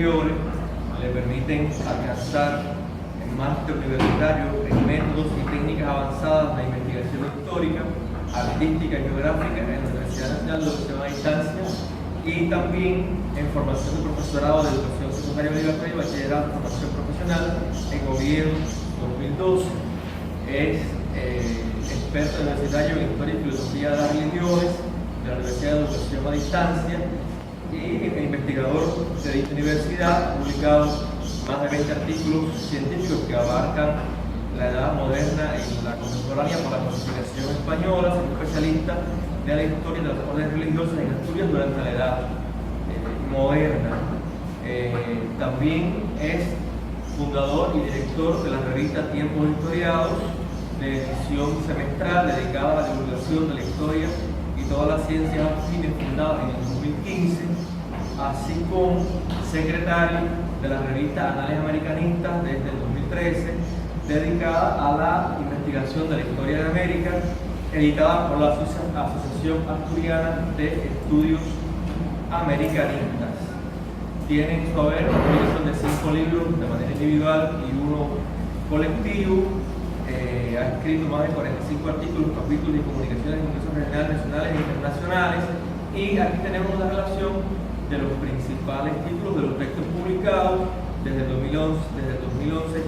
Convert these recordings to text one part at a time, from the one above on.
superiores, le permiten alcanzar el máster universitario en métodos y técnicas avanzadas de investigación histórica, artística y geográfica en la Universidad Nacional de Educación a Distancia, y también en formación de profesorado de educación secundaria obligatoria y bachillerato de formación profesional en gobierno 2012. Es experto universitario en historia y filosofía de las religiones de la Universidad de Educación a Distancia y investigador de dicha universidad. Ha publicado más de 20 artículos científicos que abarcan la edad moderna y la contemporánea por la clasificación española. Es especialista de la historia de las órdenes religiosas en Asturias durante la edad moderna. También es fundador y director de la revista Tiempos Historiados, de edición semestral dedicada a la divulgación de la historia y todas las ciencias afines, fundada en el 2015, así como secretario de la revista Anales Americanistas desde el 2013, dedicada a la investigación de la historia de América, editada por la Asociación Asturiana de Estudios Americanistas. Tiene en su haber una colección de 5 libros de manera individual y 1 colectivo. Ha escrito más de 45 artículos, capítulos y comunicaciones en congresos regionales, nacionales e internacionales. Y aquí tenemos una relación de los principales títulos de los textos publicados desde el 2011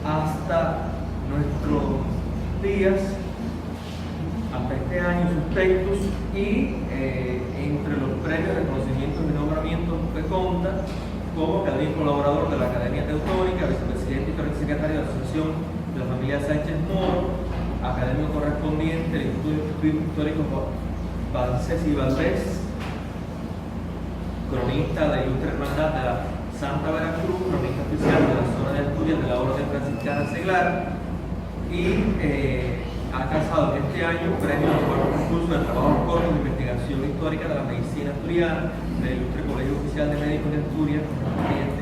hasta nuestros días, hasta este año, sus textos. Y entre los premios, reconocimientos y nombramientos que conta como académico colaborador de la Academia Teutónica, vicepresidente y secretario de la Asociación de la Familia Sánchez Moro, académico correspondiente del Instituto Histórico Balsés y Valdés, cronista de la Ilustre Hermandad de la Santa Veracruz, cronista oficial de la zona de Asturias de la Orden Franciscana Seglar, y ha alcanzado este año premio por el concurso de trabajo corto de investigación histórica de la medicina asturiana del Ilustre Colegio Oficial de Médicos de Asturias, correspondiente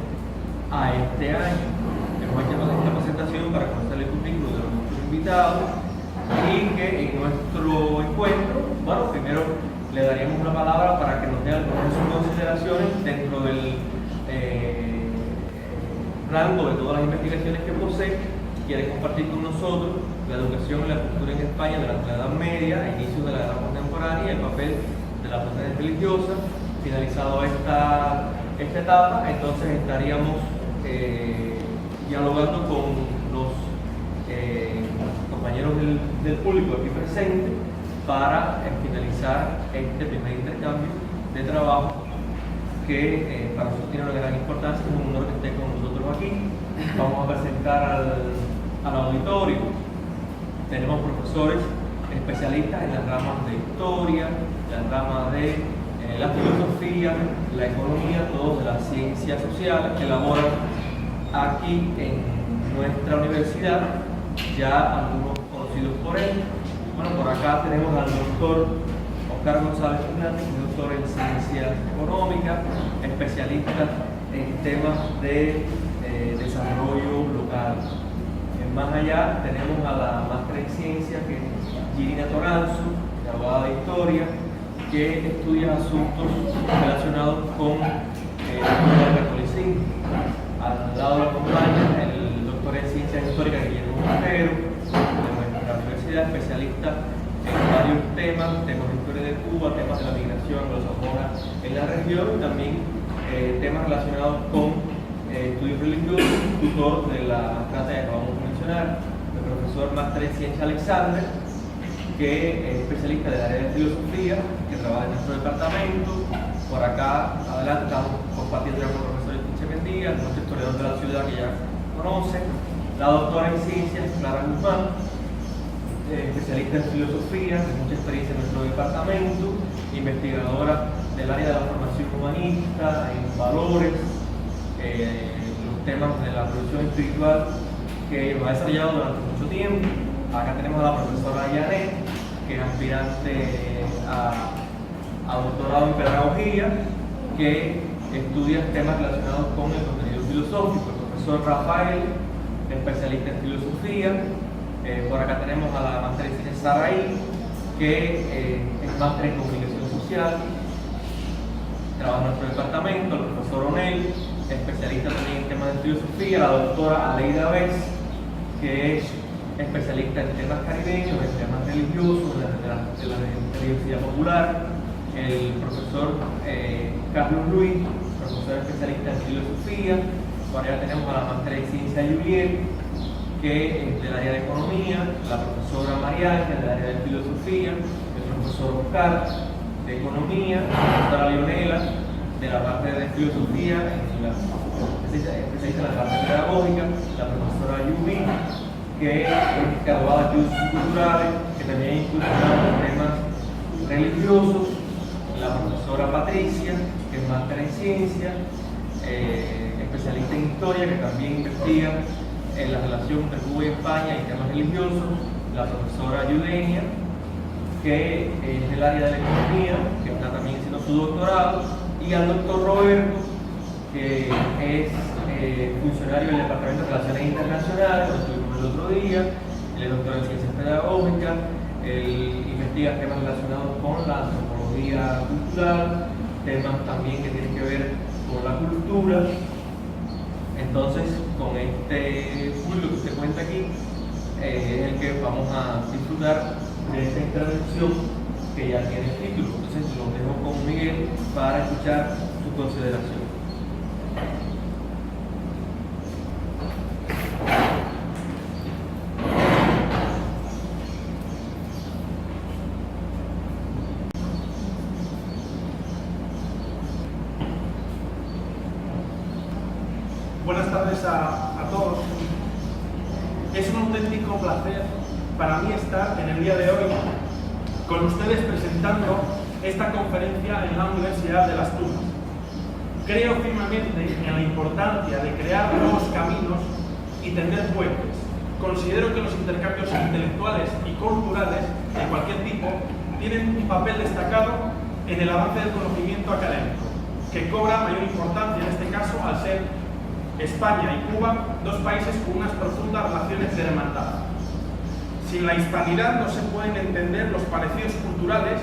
a este año. Hemos hecho esta presentación para conocer el currículo de nuestros invitados y que en nuestro encuentro, bueno, primero le daríamos una palabra para que nos dé algunas de sus consideraciones dentro del rango de todas las investigaciones que posee. Quiere compartir con nosotros la educación y la cultura en España durante la Edad Media, a inicios de la Edad Contemporánea, el papel de las órdenes religiosas. Finalizado esta etapa, entonces estaríamos dialogando con los compañeros del público aquí presente para finalizar este primer intercambio de trabajo que para nosotros tiene una gran importancia. Es un honor que esté con nosotros aquí. Vamos a presentar al auditorio. Tenemos profesores especialistas en las ramas de historia, las ramas de la filosofía, la economía, todos de las ciencias sociales que elaboran aquí en nuestra universidad, ya algunos conocidos por él. Bueno, por acá tenemos al doctor Oscar González Fernández, doctor en ciencias económicas, especialista en temas de desarrollo local. Más allá tenemos a la máster en ciencias, que es Girina Toranzo, abogada de historia, que estudia asuntos relacionados con el catolicismo. Al lado lo acompaña el doctor en ciencias históricas Guillermo Montero, de nuestra universidad, especialista en varios temas de historia de Cuba, temas de la migración anglosajona en la región, y también temas relacionados con estudios religiosos, tutor de la cátedra que vamos a mencionar, el profesor máster en ciencia Alexander, que es especialista del área de filosofía, que trabaja en nuestro departamento. Por acá adelante estamos compartiendo con el profesor Estuche Mendía, nuestro historiador de la ciudad que ya conoce, la doctora en ciencias Clara Guzmán, especialista en filosofía, con mucha experiencia en nuestro departamento, investigadora del área de la formación humanista, en valores, los temas de la producción espiritual, que lo ha desarrollado durante mucho tiempo. Acá tenemos a la profesora Yanet, que es aspirante a doctorado en pedagogía, que estudia temas relacionados con el contenido filosófico. El profesor Rafael, especialista en filosofía. Por acá tenemos a la máster en ciencias Saraí, que es máster en comunicación social, trabaja en nuestro departamento. El profesor Onel, especialista también en temas de filosofía, la doctora Aleida Bess, que es especialista en temas caribeños, en temas religiosos, de la religiosidad popular, el profesor Carlos Luis, profesor especialista en filosofía. Ahora ya tenemos a la máster en ciencia Juliet, que es del área de economía, la profesora Mariana, que es del área de filosofía, el profesor Oscar, de economía, la doctora Leonela, de la parte de filosofía, especialista en la parte pedagógica, la profesora Yumi, que es graduada de estudios culturales, que también ha incursionado en temas religiosos, la profesora Patricia, que es máster en ciencia, especialista en historia, que también investiga en la relación entre Cuba y España y temas religiosos, la profesora Yudenia, que es del área de la economía, que está también haciendo su doctorado, y al doctor Roberto, que es funcionario del Departamento de Relaciones Internacionales, lo estuvimos el otro día. Él es doctor en Ciencias Pedagógicas, él investiga temas relacionados con la antropología cultural, temas también que tienen que ver con la cultura. Entonces, con este curso que usted cuenta aquí, es el que vamos a disfrutar de esta intervención que ya tiene el título. Entonces, lo dejo con Miguel para escuchar su consideración. Buenas tardes a todos. Es un auténtico placer para mí estar en el día de hoy con ustedes presentando esta conferencia en la Universidad de Las Tunas. Creo firmemente en la importancia de crear nuevos caminos y tender puentes. Considero que los intercambios intelectuales y culturales de cualquier tipo tienen un papel destacado en el avance del conocimiento académico, que cobra mayor importancia en este caso al ser España y Cuba, dos países con unas profundas relaciones de hermandad. Sin la hispanidad no se pueden entender los parecidos culturales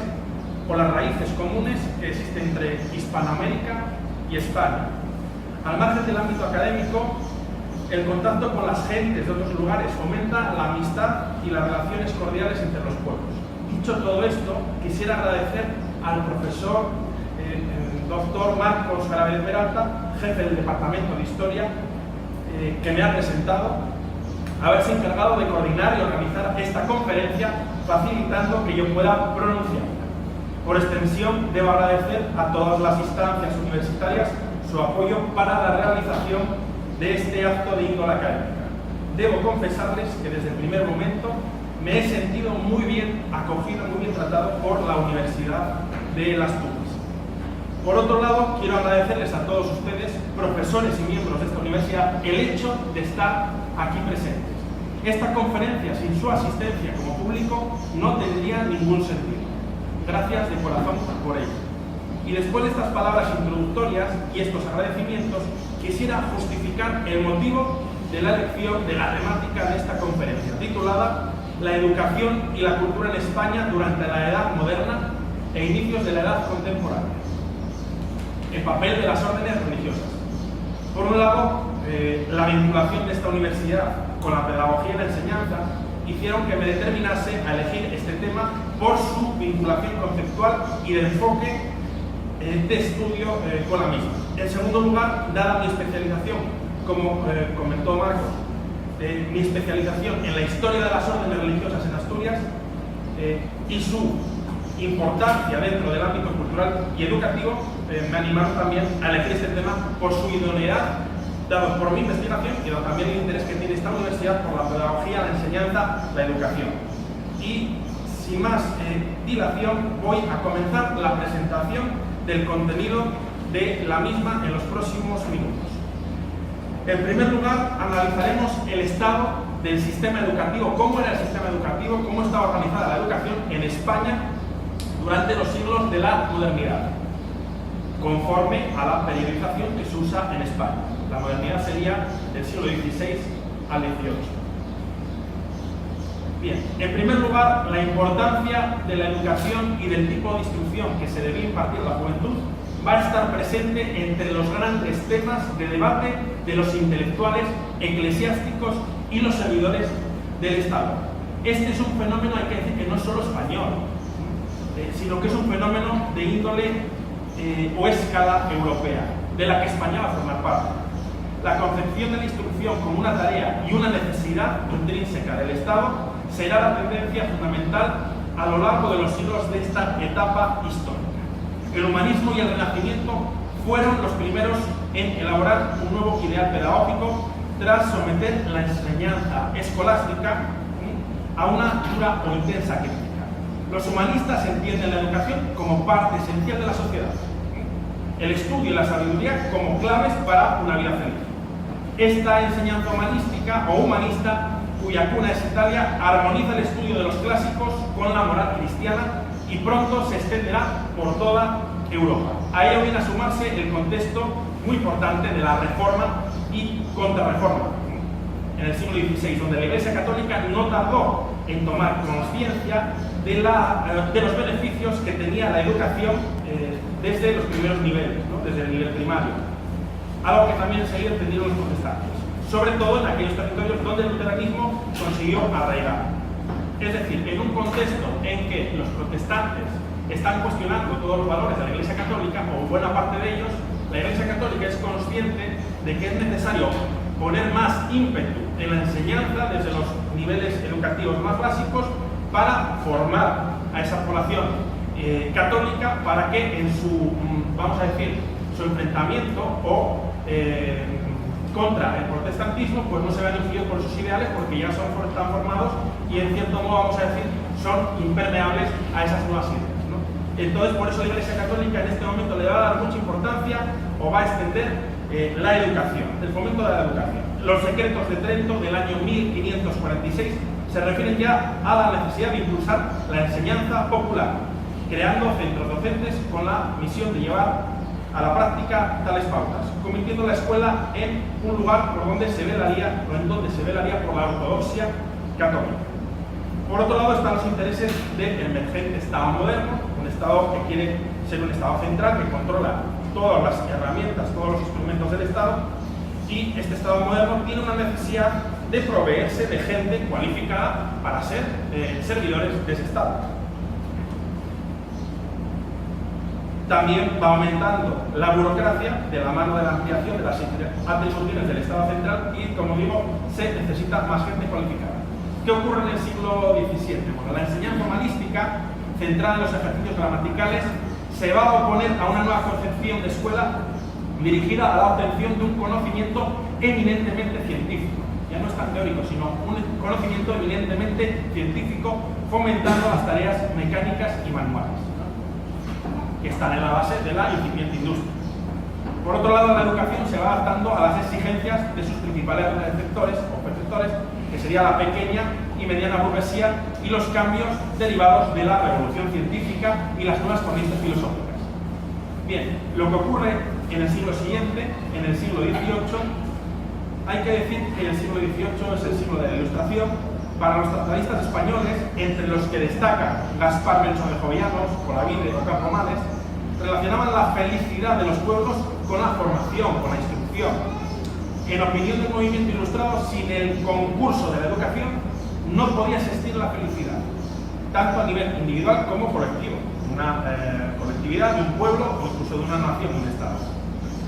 o las raíces comunes que existen entre Hispanoamérica y España. Al margen del ámbito académico, el contacto con las gentes de otros lugares fomenta la amistad y las relaciones cordiales entre los pueblos. Dicho todo esto, quisiera agradecer al profesor doctor Marcos Garavez Peralta, jefe del Departamento de Historia, que me ha presentado, haberse encargado de coordinar y organizar esta conferencia, facilitando que yo pueda pronunciarla. Por extensión, debo agradecer a todas las instancias universitarias su apoyo para la realización de este acto de índole académica. Debo confesarles que desde el primer momento me he sentido muy bien acogido, muy bien tratado por la Universidad de Las Tunas. Por otro lado, quiero agradecerles a todos ustedes, profesores y miembros de esta universidad, el hecho de estar aquí presentes. Esta conferencia, sin su asistencia como público, no tendría ningún sentido. Gracias de corazón por ello. Y después de estas palabras introductorias y estos agradecimientos, quisiera justificar el motivo de la elección de la temática de esta conferencia, titulada La educación y la cultura en España durante la Edad Moderna e inicios de la Edad Contemporánea. El papel de las órdenes religiosas. Por un lado, la vinculación de esta universidad con la pedagogía y la enseñanza hicieron que me determinase a elegir este tema por su vinculación conceptual y de enfoque de estudio con la misma. En segundo lugar, dada mi especialización, como comentó Marcos, mi especialización en la historia de las órdenes religiosas en Asturias y su importancia dentro del ámbito cultural y educativo, me animaron también a elegir este tema por su idoneidad, dado por mi investigación y dado también el interés que tiene esta universidad por la pedagogía, la enseñanza, la educación. Y sin más dilación, voy a comenzar la presentación del contenido de la misma en los próximos minutos. En primer lugar, analizaremos el estado del sistema educativo, cómo era el sistema educativo, cómo estaba organizada la educación en España durante los siglos de la modernidad, conforme a la periodización que se usa en España. La modernidad sería del siglo XVI al XVIII. Bien, en primer lugar, la importancia de la educación y del tipo de instrucción que se debía impartir a la juventud va a estar presente entre los grandes temas de debate de los intelectuales, eclesiásticos y los servidores del Estado. Este es un fenómeno, hay que decir, que no es solo español, sino que es un fenómeno de índole o escala europea, de la que España va a formar parte. La concepción de la instrucción como una tarea y una necesidad intrínseca del Estado será la tendencia fundamental a lo largo de los siglos de esta etapa histórica. El humanismo y el renacimiento fueron los primeros en elaborar un nuevo ideal pedagógico tras someter la enseñanza escolástica a una dura o intensa crítica. Los humanistas entienden la educación como parte esencial de la sociedad, el estudio y la sabiduría como claves para una vida feliz. Esta enseñanza humanística o humanista, cuya cuna es Italia, armoniza el estudio de los clásicos con la moral cristiana y pronto se extenderá por toda Europa. A ello viene a sumarse el contexto muy importante de la Reforma y Contrarreforma en el siglo XVI, donde la Iglesia Católica no tardó en tomar conciencia de los beneficios que tenía la educación desde los primeros niveles, ¿no? Desde el nivel primario, algo que también enseguida entendieron los protestantes, sobre todo en aquellos territorios donde el luteranismo consiguió arraigar. Es decir, en un contexto en que los protestantes están cuestionando todos los valores de la Iglesia Católica, o buena parte de ellos, la Iglesia Católica es consciente de que es necesario poner más ímpetu en la enseñanza desde los niveles educativos más básicos para formar a esa población católica para que en su, vamos a decir, su enfrentamiento o contra el protestantismo pues no se vean influidos por sus ideales, porque ya están formados y en cierto modo, vamos a decir, son impermeables a esas nuevas ideas, ¿no? Entonces, por eso la Iglesia Católica en este momento le va a dar mucha importancia o va a extender la educación, el fomento de la educación. Los decretos de Trento del año 1546 se refieren ya a la necesidad de impulsar la enseñanza popular, creando centros docentes con la misión de llevar a la práctica tales pautas, convirtiendo la escuela en un lugar por donde se velaría, o en donde se velaría por la ortodoxia católica. Por otro lado están los intereses del emergente Estado moderno, un Estado que quiere ser un Estado central, que controla todas las herramientas, todos los instrumentos del Estado, y este Estado moderno tiene una necesidad de proveerse de gente cualificada para ser servidores de ese Estado. También va aumentando la burocracia de la mano de la ampliación de las atribuciones del Estado central y, como digo, se necesita más gente cualificada. ¿Qué ocurre en el siglo XVII? Bueno, la enseñanza humanística, centrada en los ejercicios gramaticales, se va a oponer a una nueva concepción de escuela dirigida a la obtención de un conocimiento eminentemente científico. Ya no es tan teórico, sino un conocimiento eminentemente científico, fomentando las tareas mecánicas y manuales, que están en la base de la incipiente industria. Por otro lado, la educación se va adaptando a las exigencias de sus principales receptores o perceptores, que sería la pequeña y mediana burguesía, y los cambios derivados de la revolución científica y las nuevas corrientes filosóficas. Bien, lo que ocurre en el siglo siguiente, en el siglo XVIII, hay que decir que el siglo XVIII es el siglo de la Ilustración. Para los tratadistas españoles, entre los que destacan Gaspar Melchor de Jovellanos, Colavide o Campomanes, relacionaban la felicidad de los pueblos con la formación, con la instrucción. En opinión del movimiento ilustrado, sin el concurso de la educación no podía existir la felicidad, tanto a nivel individual como colectivo, una colectividad de un pueblo o incluso de una nación, de un Estado.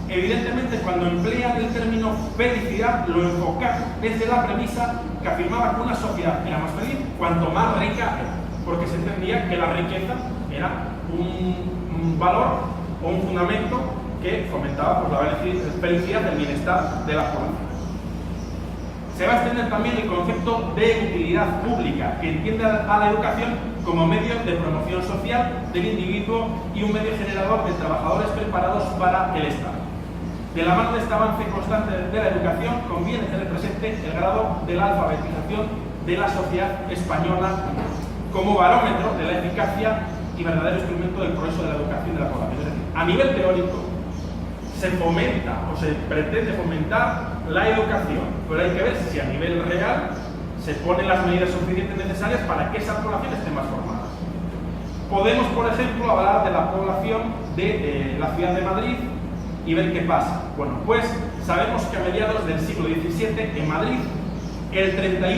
Evidentemente, cuando emplean el término felicidad, lo enfocan desde la premisa que afirmaba que una sociedad era más feliz cuanto más rica era, porque se entendía que la riqueza era un valor o un fundamento que fomentaba pues, la felicidad del bienestar de la población. Se va a extender también el concepto de utilidad pública, que entiende a la educación como medio de promoción social del individuo y un medio generador de trabajadores preparados para el Estado. De la mano de este avance constante de la educación, conviene tener presente el grado de la alfabetización de la sociedad española como barómetro de la eficacia y verdadero instrumento del progreso de la educación de la población. Es decir, a nivel teórico se fomenta o se pretende fomentar la educación, pero hay que ver si a nivel real se ponen las medidas suficientes necesarias para que esa población esté más formada. Podemos, por ejemplo, hablar de la población de la ciudad de Madrid y ver qué pasa. Bueno, pues sabemos que a mediados del siglo XVII en Madrid el 34%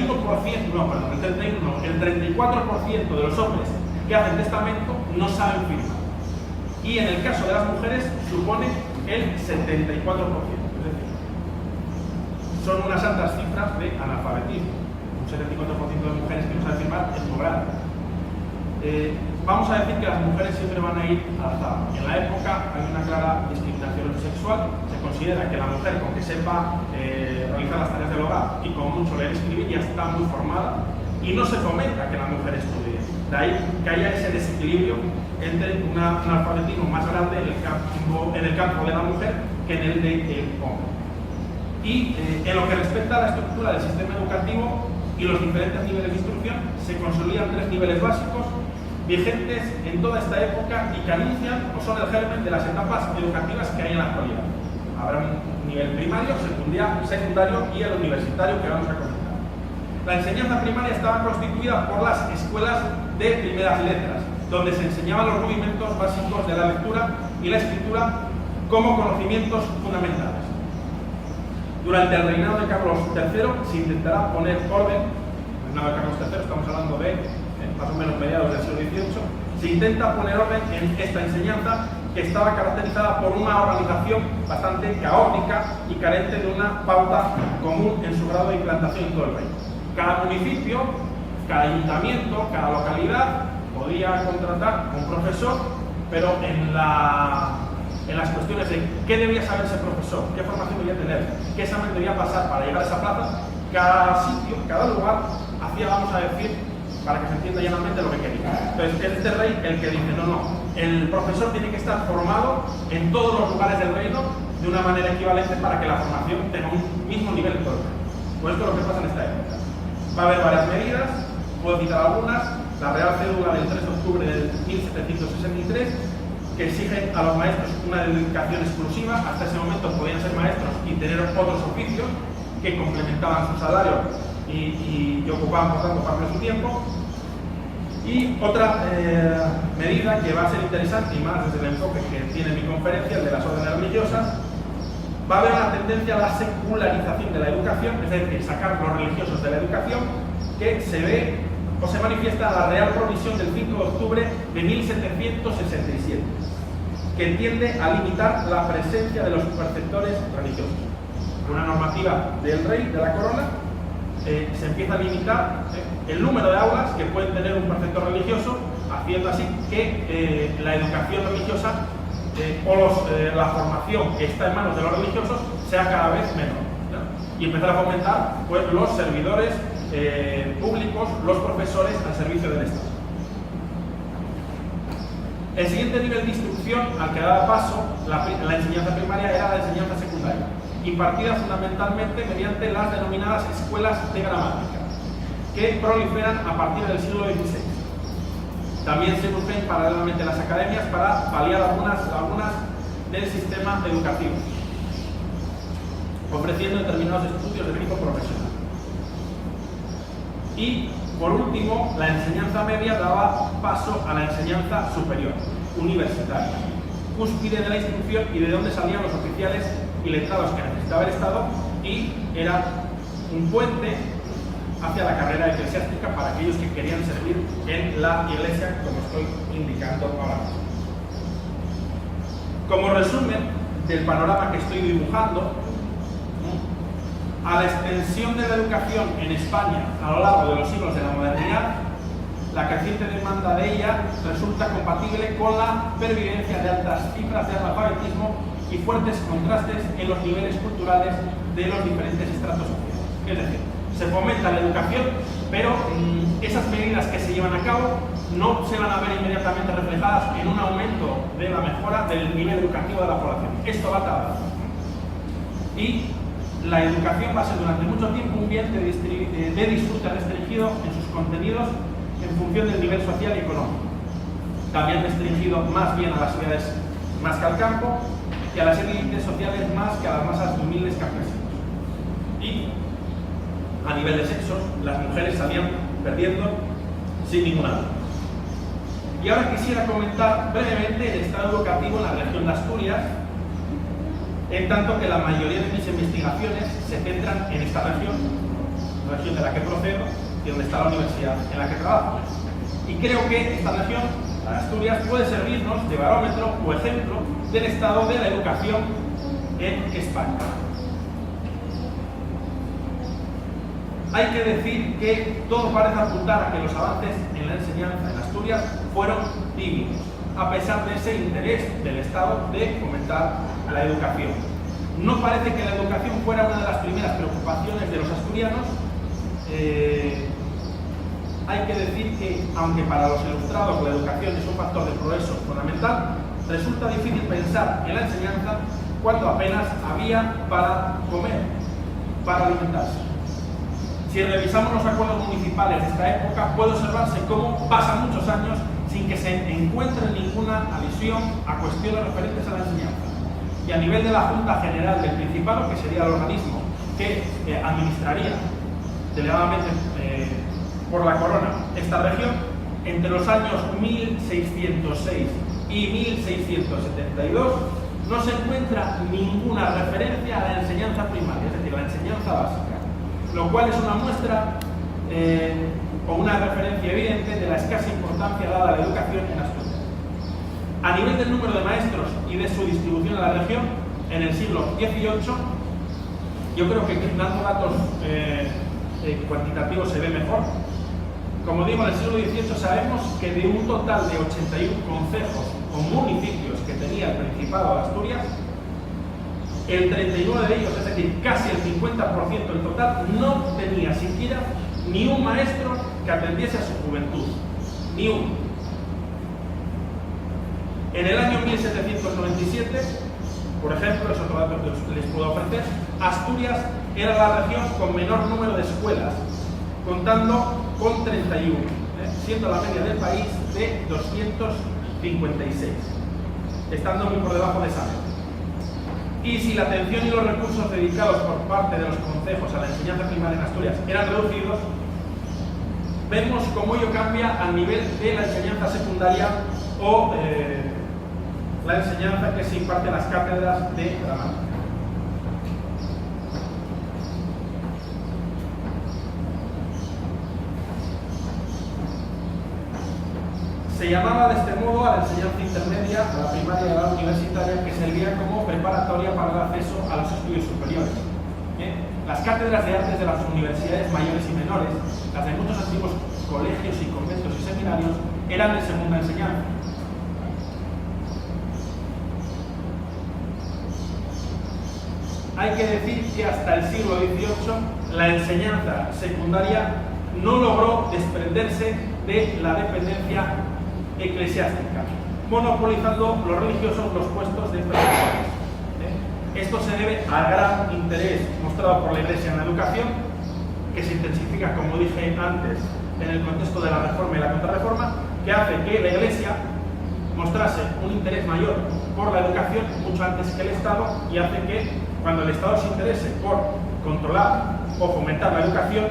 de los hombres que hacen testamento no saben firmar. Y en el caso de las mujeres supone el 74%. Es decir, son unas altas cifras de analfabetismo. Un 74% de mujeres que no saben firmar es muy grande. Vamos a decir que las mujeres siempre van a ir alzadas. En la época hay una clara discriminación sexual. Se considera que la mujer, con que sepa realizar las tareas del hogar y con mucho leer y escribir, ya está muy formada y no se fomenta que la mujer estudie. De ahí que haya ese desequilibrio entre un analfabetismo más grande en el campo de la mujer que en el del hombre. Y en lo que respecta a la estructura del sistema educativo y los diferentes niveles de instrucción, se consolidan 3 niveles básicos vigentes en toda esta época y que anuncian o son el germen de las etapas educativas que hay en la actualidad. Habrá un nivel primario, secundario y el universitario que vamos a comentar. La enseñanza primaria estaba constituida por las escuelas de primeras letras, donde se enseñaban los rudimentos básicos de la lectura y la escritura como conocimientos fundamentales. Durante el reinado de Carlos III se intentará poner orden. El reinado de Carlos III, estamos hablando de más o menos mediados del siglo XVIII, se intenta poner orden en esta enseñanza que estaba caracterizada por una organización bastante caótica y carente de una pauta común en su grado de implantación en todo el reino. Cada municipio, cada ayuntamiento, cada localidad podía contratar un profesor, pero en las cuestiones de qué debía saber ese profesor, qué formación debía tener, qué examen debía pasar para llegar a esa plaza, cada sitio, cada lugar hacía, vamos a decir, para que se entienda llanamente lo que quería. Entonces, es este rey el que dice, no, el profesor tiene que estar formado en todos los lugares del reino de una manera equivalente para que la formación tenga un mismo nivel en todo el reino. Pues esto es lo que pasa en esta época. Va a haber varias medidas, puedo citar algunas. La Real Cédula del 3 de octubre del 1763, que exige a los maestros una dedicación exclusiva. Hasta ese momento podían ser maestros y tener otros oficios que complementaban su salario y ocupaban, por tanto, parte de su tiempo. Y otra medida que va a ser interesante y más desde el enfoque que tiene mi conferencia, el de las órdenes religiosas, va a haber una tendencia a la secularización de la educación, es decir, sacar los religiosos de la educación, que se ve o se manifiesta en la Real Provisión del 5 de octubre de 1767, que tiende a limitar la presencia de los preceptores religiosos. Una normativa del rey, de la corona, se empieza a limitar el número de aulas que pueden tener un preceptor religioso, haciendo así que la educación religiosa la formación que está en manos de los religiosos sea cada vez menor, ¿no? Y empezar a fomentar pues, los servidores públicos, los profesores al servicio del Estado. El siguiente nivel de instrucción al que daba paso la enseñanza primaria era la enseñanza secundaria, impartida fundamentalmente mediante las denominadas escuelas de gramática, que proliferan a partir del siglo XVI. También se surgen paralelamente las academias para paliar algunas lagunas del sistema educativo, ofreciendo determinados estudios de tipo profesional. Y, por último, la enseñanza media daba paso a la enseñanza superior, universitaria, cúspide de la instrucción y de donde salían los oficiales y letrados que necesitaba el Estado, y era un puente hacia la carrera eclesiástica para aquellos que querían servir en la Iglesia, como estoy indicando ahora mismo. Como resumen del panorama que estoy dibujando, a la extensión de la educación en España a lo largo de los siglos de la modernidad, la creciente demanda de ella resulta compatible con la pervivencia de altas cifras de analfabetismo y fuertes contrastes en los niveles culturales de los diferentes estratos sociales. Es decir, se fomenta la educación, pero esas medidas que se llevan a cabo no se van a ver inmediatamente reflejadas en un aumento de la mejora del nivel educativo de la población. Esto va a tardar. Y la educación va a ser durante mucho tiempo un bien de disfrute restringido en sus contenidos en función del nivel social y económico. También restringido más bien a las ciudades más que al campo y a las élites sociales más que a las masas humildes campesinas. Y a nivel de sexos, las mujeres salían perdiendo sin ninguna duda. Y ahora quisiera comentar brevemente el estado educativo en la región de Asturias, en tanto que la mayoría de mis investigaciones se centran en esta región de la que procedo y donde está la universidad en la que trabajo. Y creo que esta región, la de Asturias, puede servirnos de barómetro o ejemplo del estado de la educación en España. Hay que decir que todo parece apuntar a que los avances en la enseñanza en Asturias fueron tímidos, a pesar de ese interés del Estado de fomentar la educación. No parece que la educación fuera una de las primeras preocupaciones de los asturianos. Hay que decir que, aunque para los ilustrados la educación es un factor de progreso fundamental, resulta difícil pensar en la enseñanza cuando apenas había para comer, para alimentarse. Si revisamos los acuerdos municipales de esta época, puede observarse cómo pasan muchos años sin que se encuentre ninguna alusión a cuestiones referentes a la enseñanza. Y a nivel de la Junta General del Principado, que sería el organismo que administraría delegadamente por la corona esta región, entre los años 1606 y 1672 no se encuentra ninguna referencia a la enseñanza primaria, es decir, la enseñanza básica, lo cual es una muestra o una referencia evidente de la escasa importancia dada a la educación en Asturias. A nivel del número de maestros y de su distribución en la región, en el siglo XVIII, yo creo que dando datos cuantitativos se ve mejor. Como digo, en el siglo XVIII sabemos que de un total de 81 concejos o municipios que tenía el Principado de Asturias, el 39 de ellos, es decir, casi el 50% en total, no tenía siquiera ni un maestro que atendiese a su juventud. Ni uno. En el año 1797, por ejemplo, es otro dato que les puedo ofrecer, Asturias era la región con menor número de escuelas, contando con 31, siendo la media del país de 256, estando muy por debajo de esa media. Y si la atención y los recursos dedicados por parte de los concejos a la enseñanza primaria en Asturias eran reducidos, vemos cómo ello cambia al nivel de la enseñanza secundaria o la enseñanza que se imparte en las cátedras de gramática. Se llamaba de este modo a la enseñanza intermedia, a la primaria y a la universitaria, que servía como preparatoria para el acceso a los estudios superiores. Las cátedras de artes de las universidades mayores y menores, las de muchos antiguos colegios y conventos y seminarios, eran de segunda enseñanza. Hay que decir que hasta el siglo XVIII la enseñanza secundaria no logró desprenderse de la dependencia eclesiástica, monopolizando los religiosos los puestos de profesores. Esto se debe al gran interés mostrado por la Iglesia en la educación, que se intensifica, como dije antes, en el contexto de la Reforma y la Contrarreforma, que hace que la Iglesia mostrase un interés mayor por la educación mucho antes que el Estado, y hace que cuando el Estado se interese por controlar o fomentar la educación,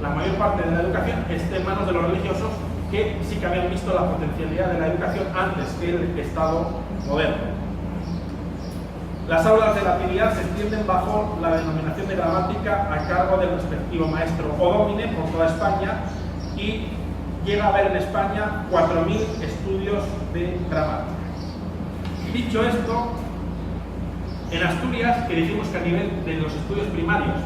la mayor parte de la educación esté en manos de los religiosos, que sí que habían visto la potencialidad de la educación antes que el Estado moderno. Las aulas de latinidad se extienden bajo la denominación de gramática a cargo del respectivo maestro o domine por toda España, y llega a haber en España 4.000 estudios de gramática. Dicho esto, en Asturias, que dijimos que a nivel de los estudios primarios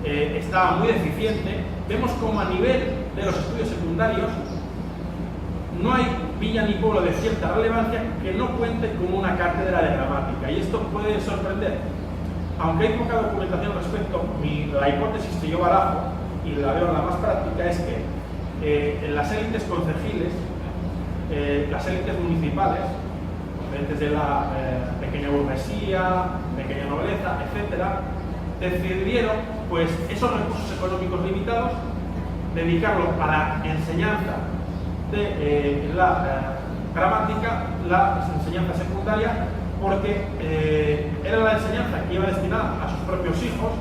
estaba muy deficiente, vemos como a nivel de los estudios secundarios no hay villa ni pueblo de cierta relevancia que no cuente con una cátedra de gramática, y esto puede sorprender. Aunque hay poca documentación al respecto, la hipótesis que yo barajo, y la veo la más práctica, es que en las élites concejiles, las élites municipales, procedentes de la pequeña burguesía, pequeña nobleza, etcétera, decidieron, pues, esos recursos económicos limitados, dedicarlo a la enseñanza de la gramática, la enseñanza secundaria, porque era la enseñanza que iba destinada a sus propios hijos,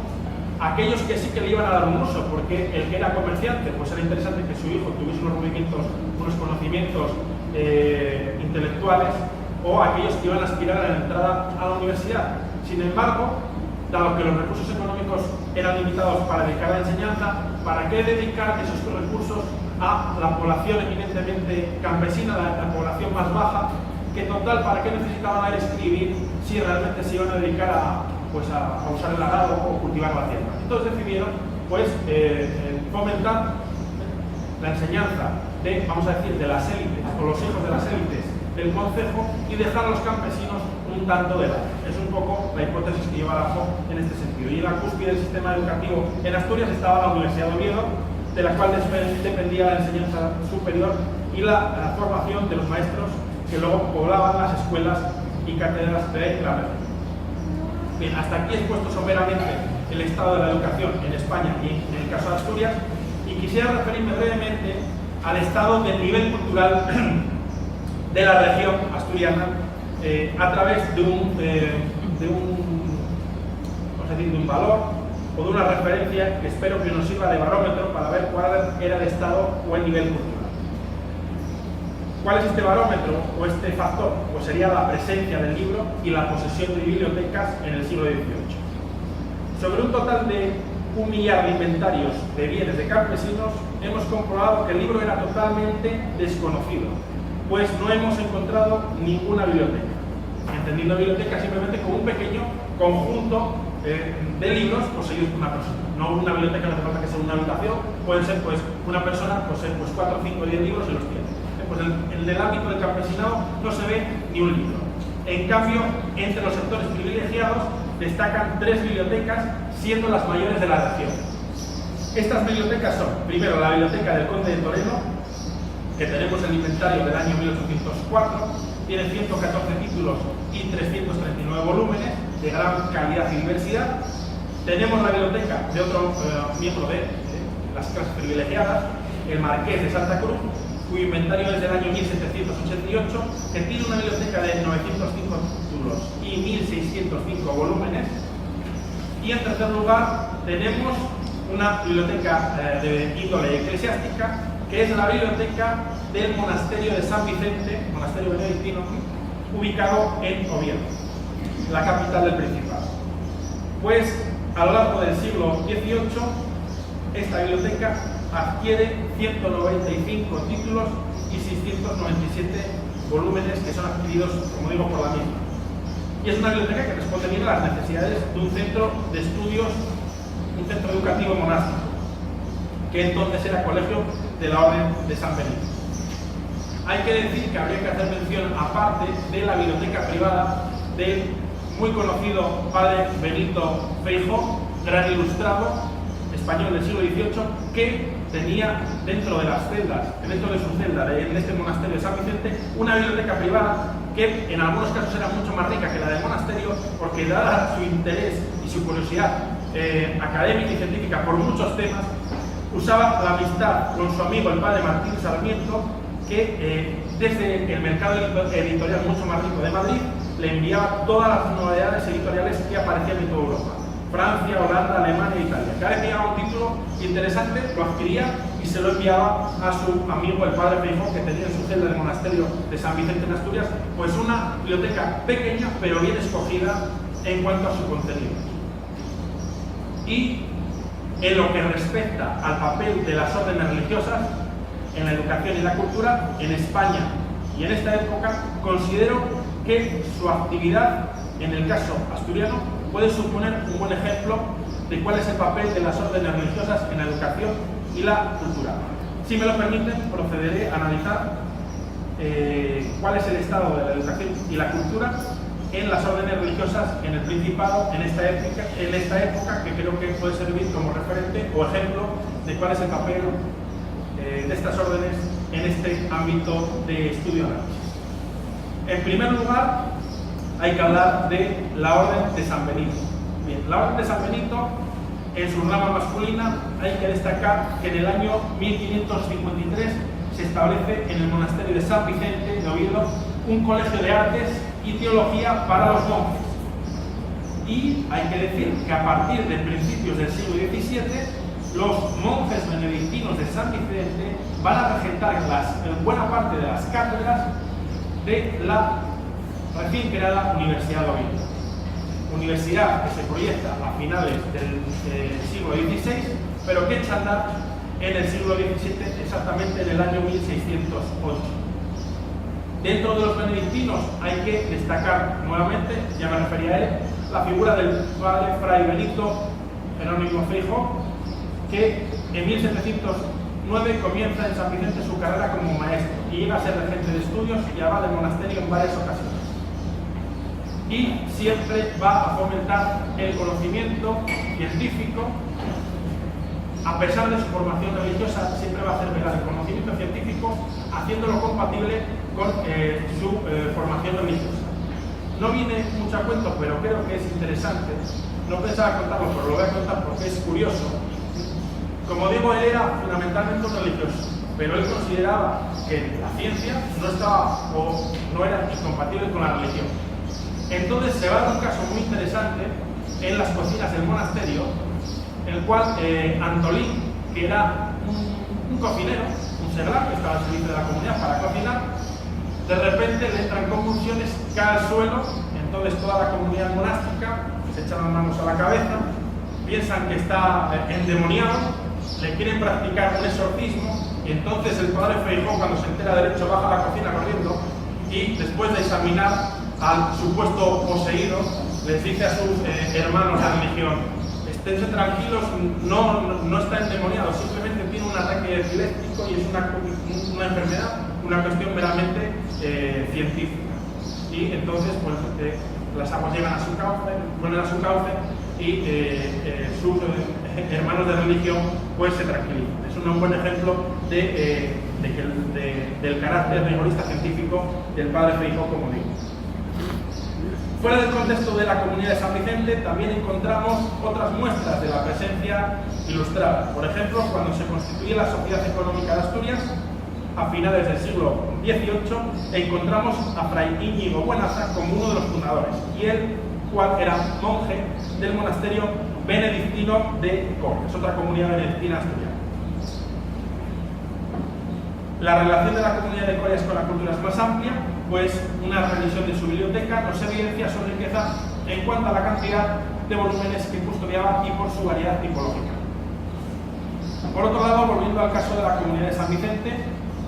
aquellos que sí que le iban a dar un uso, porque el que era comerciante, pues era interesante que su hijo tuviese unos conocimientos intelectuales o aquellos que iban a aspirar a la entrada a la universidad. Sin embargo, dado que los recursos económicos eran limitados para dedicar a la enseñanza, ¿para qué dedicar esos recursos a la población eminentemente campesina, la población más baja? Que total, ¿para qué necesitaban leer y escribir si realmente se iban a dedicar a usar el arado o cultivar la tierra? Entonces decidieron fomentar la enseñanza de, vamos a decir, de las élites o los hijos de las élites del concejo y dejar a los campesinos un tanto de lado. Es un poco la hipótesis que lleva abajo en este sentido. Y en la cúspide del sistema educativo en Asturias estaba la Universidad de Oviedo, de la cual dependía la enseñanza superior y la formación de los maestros que luego poblaban las escuelas y cátedras de la región. Bien, hasta aquí he expuesto someramente el estado de la educación en España y en el caso de Asturias, y quisiera referirme brevemente al estado del nivel cultural de la región asturiana a través de un valor o de una referencia que espero que nos sirva de barómetro para ver cuál era el estado o el nivel cultural. ¿Cuál es este barómetro o este factor? Pues sería la presencia del libro y la posesión de bibliotecas en el siglo XVIII. Sobre un total de 1 millar de inventarios de bienes de campesinos, hemos comprobado que el libro era totalmente desconocido, pues no hemos encontrado ninguna biblioteca. Entendiendo biblioteca simplemente como un pequeño conjunto de libros poseídos por una persona. No una biblioteca, no hace falta que sea una habitación, pueden ser una persona posee 4, 5, 10 libros y los tiene. Pues en el ámbito del campesinado no se ve ni un libro. En cambio, entre los sectores privilegiados destacan 3 bibliotecas, siendo las mayores de la región. Estas bibliotecas son, primero, la Biblioteca del Conde de Toreno, que tenemos el inventario del año 1804, tiene 114 títulos y 339 volúmenes de gran calidad y diversidad. Tenemos la biblioteca de otro miembro de las clases privilegiadas, el Marqués de Santa Cruz, cuyo inventario es del año 1788, que tiene una biblioteca de 905 títulos y 1605 volúmenes. Y en tercer lugar tenemos una biblioteca de índole eclesiástica, que es la biblioteca del monasterio de San Vicente, monasterio benedictino, ubicado en Oviedo, la capital del Principado. Pues a lo largo del siglo XVIII, esta biblioteca adquiere 195 títulos y 697 volúmenes que son adquiridos, como digo, por la misma. Y es una biblioteca que responde bien a las necesidades de un centro de estudios, un centro educativo monástico, que entonces era colegio de la Orden de San Benito. Hay que decir que habría que hacer mención aparte de la biblioteca privada del muy conocido padre Benito Feijóo, gran ilustrado español del siglo XVIII, que tenía dentro de las celdas, dentro de su celda en este monasterio de San Vicente, una biblioteca privada que en algunos casos era mucho más rica que la del monasterio, porque dada su interés y su curiosidad académica y científica por muchos temas, usaba la amistad con su amigo el padre Martín Sarmiento, que desde el mercado editorial mucho más rico de Madrid le enviaba todas las novedades editoriales que aparecían en toda Europa: Francia, Holanda, Alemania e Italia. Cada vez que llegaba un título interesante, lo adquiría y se lo enviaba a su amigo el padre Feijóo, que tenía en su celda del monasterio de San Vicente en Asturias, pues una biblioteca pequeña pero bien escogida en cuanto a su contenido. Y en lo que respecta al papel de las órdenes religiosas en la educación y la cultura, en España y en esta época, considero que su actividad, en el caso asturiano, puede suponer un buen ejemplo de cuál es el papel de las órdenes religiosas en la educación y la cultura. Si me lo permiten, procederé a analizar cuál es el estado de la educación y la cultura en las órdenes religiosas en el Principado en esta época, que creo que puede servir como referente o ejemplo de cuál es el papel de estas órdenes en este ámbito de estudio y análisis. En primer lugar, hay que hablar de la Orden de San Benito. Bien, la Orden de San Benito, en su rama masculina, hay que destacar que en el año 1553 se establece en el monasterio de San Vicente de Oviedo un colegio de artes y teología para los monjes. Y hay que decir que a partir de principios del siglo XVII los monjes benedictinos de San Vicente van a regentar en buena parte de las cátedras de la recién creada Universidad de Oviedo. Universidad que se proyecta a finales del siglo XVI, pero que echa a andar en el siglo XVII, exactamente en el año 1608. Dentro de los benedictinos hay que destacar nuevamente, ya me refería a él, la figura del padre Fray Benito Jerónimo Feijoo, que en 1709 comienza en San Vicente su carrera como maestro y llega a ser regente de estudios y abad del monasterio en varias ocasiones. Y siempre va a fomentar el conocimiento científico. A pesar de su formación religiosa, siempre va a hacer velar el conocimiento científico, haciéndolo compatible con su formación religiosa. No viene mucho a cuento, pero creo que es interesante. No pensaba contarlo, pero lo voy a contar porque es curioso. Como digo, él era fundamentalmente un religioso, pero él consideraba que la ciencia no estaba o no era incompatible con la religión. Entonces se va a dar un caso muy interesante en las cocinas del monasterio, en el cual Antolín, que era un cocinero, un seglar que estaba al servicio de la comunidad para cocinar, de repente le entran convulsiones, cae al suelo. Entonces toda la comunidad monástica se echan las manos a la cabeza, piensan que está endemoniado, le quieren practicar un exorcismo, y entonces el padre Feijoo, cuando se entera derecho, baja a la cocina corriendo y después de examinar al supuesto poseído, les dice a sus hermanos de religión: esténse tranquilos, no está endemoniado, simplemente tiene un ataque epiléptico y es una enfermedad, una cuestión meramente científica. Y entonces pues, las aguas llegan a su cauce, vuelven a su cauce y sus hermanos de religión pues se tranquilizan. Es un buen ejemplo del carácter rigorista científico del padre Feijoo, como digo. Fuera del contexto de la comunidad de San Vicente, también encontramos otras muestras de la presencia ilustrada. Por ejemplo, cuando se constituye la Sociedad Económica de Asturias, a finales del siglo XVIII, encontramos a Fray Íñigo Buenaza como uno de los fundadores, y él, cual era monje del monasterio benedictino de Coria, es otra comunidad benedictina asturiana. La relación de la comunidad de Coria con la cultura es más amplia, pues una revisión de su biblioteca nos evidencia su riqueza en cuanto a la cantidad de volúmenes que custodiaba y por su variedad tipológica. Por otro lado, volviendo al caso de la comunidad de San Vicente,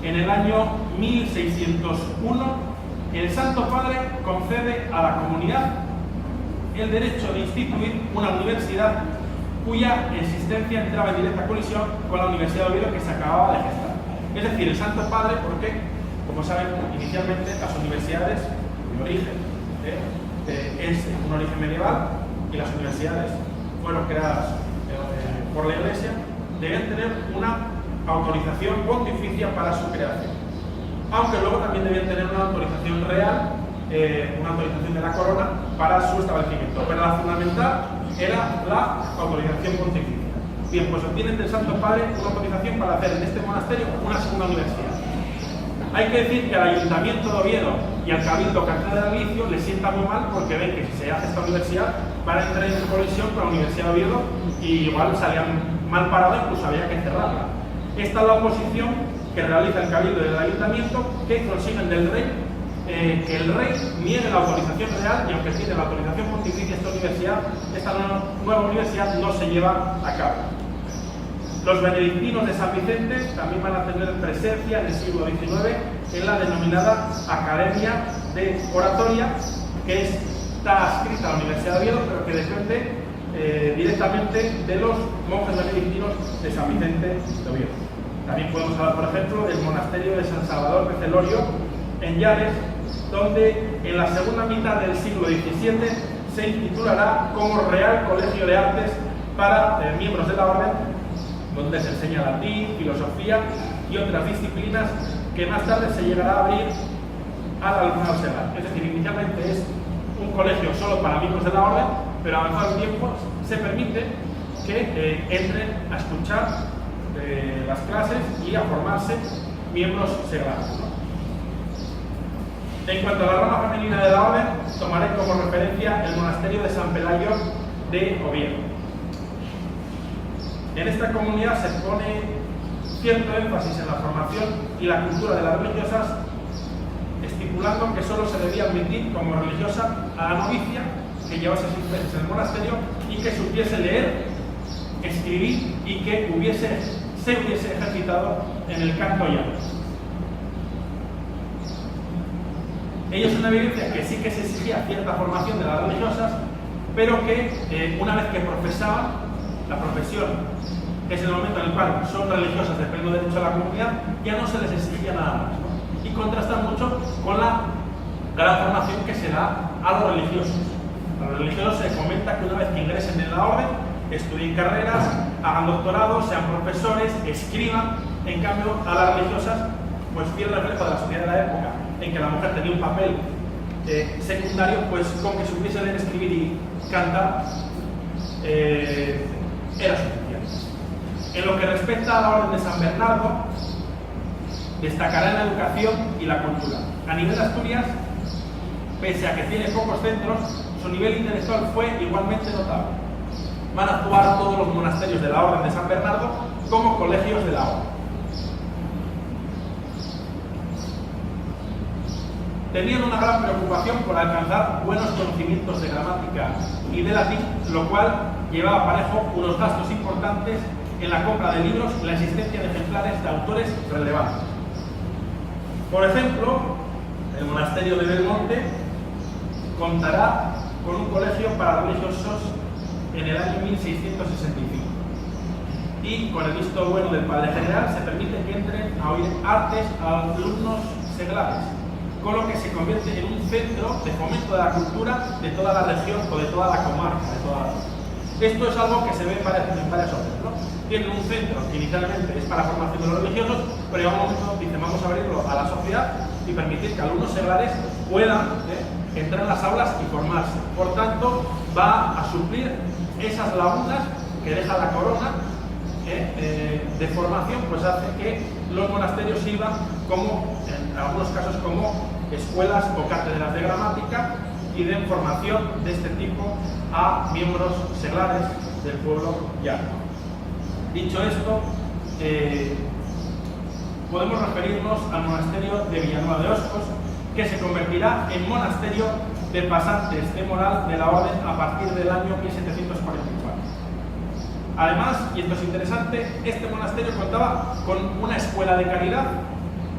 en el año 1601, el Santo Padre concede a la comunidad el derecho de instituir una universidad cuya existencia entraba en directa colisión con la Universidad de Oviedo que se acababa de gestar. Es decir, el Santo Padre, porque, como saben, inicialmente las universidades de origen es un origen medieval, y las universidades fueron creadas por la Iglesia, deben tener una autorización pontificia para su creación, aunque luego también debían tener una autorización real, una autorización de la corona para su establecimiento, pero la fundamental era la autorización pontificia. Bien, pues obtienen del Santo Padre una autorización para hacer en este monasterio una segunda universidad. Hay que decir que al Ayuntamiento de Oviedo y al Cabildo Catedralicio les sienta muy mal, porque ven que si se hace esta universidad van a entrar en colisión con la Universidad de Oviedo y igual salían mal parados, incluso había que cerrarla. Esta es la oposición que realiza el Cabildo y el Ayuntamiento, que consiguen del rey que el rey niegue la autorización real, y aunque tiene la autorización pontificia esta nueva universidad no se lleva a cabo. Los benedictinos de San Vicente también van a tener presencia en el siglo XIX en la denominada Academia de Oratoria, que está adscrita a la Universidad de Oviedo, pero que depende directamente de los monjes benedictinos de San Vicente de Oviedo. También podemos hablar, por ejemplo, del monasterio de San Salvador de Celorio, en Llares, donde en la segunda mitad del siglo XVII se intitulará como Real Colegio de Artes para miembros de la orden, donde se enseña latín, filosofía y otras disciplinas que más tarde se llegará a abrir al alumnado seglar. Es decir, inicialmente es un colegio solo para miembros de la orden, pero avanzado el tiempo se permite que entren a escuchar las clases y a formarse miembros seglares, ¿no? En cuanto a la rama femenina de la orden, tomaré como referencia el monasterio de San Pelayo de Oviedo. En esta comunidad se pone cierto énfasis en la formación y la cultura de las religiosas, estipulando que solo se debía admitir como religiosa a la novicia que llevase 6 meses en el monasterio y que supiese leer, escribir y que se hubiese ejercitado en el canto llano. Ello es una evidencia que sí que se exigía cierta formación de las religiosas, pero que una vez que profesaban la profesión, que es el momento en el cual son religiosas de pleno derecho a la comunidad, ya no se les exigía nada más, ¿no? Y contrasta mucho con la gran formación que se da a los religiosos. A los religiosos se comenta que una vez que ingresen en la orden, estudien carreras, hagan doctorados, sean profesores, escriban. En cambio, a las religiosas, pues fiel reflejo de la sociedad de la época, en que la mujer tenía un papel secundario, pues con que supiese leer, escribir y cantar era suficiente. En lo que respecta a la orden de San Bernardo, destacará en la educación y la cultura. A nivel de Asturias, pese a que tiene pocos centros, su nivel intelectual fue igualmente notable. Van a actuar todos los monasterios de la orden de San Bernardo como colegios de la orden. Tenían una gran preocupación por alcanzar buenos conocimientos de gramática y de latín, lo cual llevaba aparejo unos gastos importantes en la compra de libros y la existencia de ejemplares de autores relevantes. Por ejemplo, el monasterio de Belmonte contará con un colegio para religiosos en el año 1665 y con el visto bueno del padre general se permite que entren a oír artes a alumnos seglares, con lo que se convierte en un centro de fomento de la cultura de toda la región o de toda la comarca. Esto es algo que se ve en varias obras, ¿no? Tienen un centro que inicialmente es para formación de los religiosos, pero llega un momento donde dicen vamos a abrirlo a la sociedad y permitir que alumnos seglares puedan entrar en las aulas y formarse. Por tanto, va a suplir esas lagunas que deja la corona de formación, pues hace que los monasterios sirvan como, en algunos casos, como escuelas o cátedras de gramática y den formación de este tipo a miembros seglares del pueblo llano. Dicho esto, podemos referirnos al monasterio de Villanueva de Oscos, que se convertirá en monasterio de pasantes de moral de la orden a partir del año 1744. Además, y esto es interesante, este monasterio contaba con una escuela de caridad